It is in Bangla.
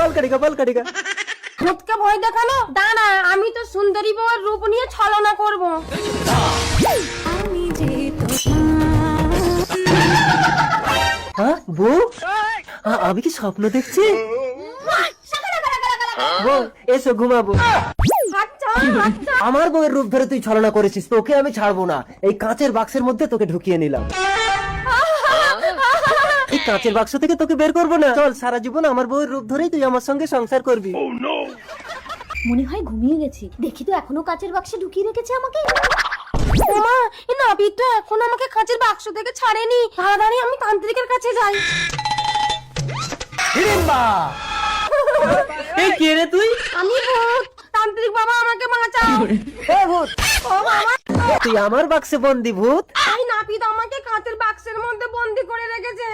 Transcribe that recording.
বল কাটিকা বল কাটিকা। ভূতকে ভয় দেখানো, দাঁড়া আমি তো সুন্দরী বউয়ের রূপ নিয়ে ছলনা করব। হ্যাঁ বউ, আমি কি স্বপ্ন দেখছি? বউ এসো ঘুমাবো। আচ্ছা আচ্ছা। আমার বউয়ের রূপ ধরে তুই ছলনা করেছিস, তোকে আমি ছাড়বো না। এই কাঁচের বাক্সের মধ্যে তোকে ঢুকিয়ে নিলাম। এই কাঁচের বাক্স থেকে তোকে বের করবো না। চল, সারা জীবন আমার বউয়ের রূপ ধরেই তুই আমার সঙ্গে সংসার করবি। মনে হয় ঘুমিয়ে গেছি, দেখি তো এখনো কাচের বাক্সে ঢুকিয়ে রেখেছে আমাকে। ওমা, এই নাপিত তো এখন আমাকে কাঁচের বাক্স থেকে ছাড়েনি। তাড়াতাড়ি আমি তান্ত্রিকের কাছে যাই। হিড়িম্বা! এই কে রে তুই? আমি ভূত, তান্ত্রিক বাবা আমাকে বাঁচাও। এ ভূত, ও বাবা, তুই আমার বাক্সে বন্দি ভূত। এই নাপিত আমাকে কাঁচের বাক্সের মধ্যে বন্দি করে রেখেছে।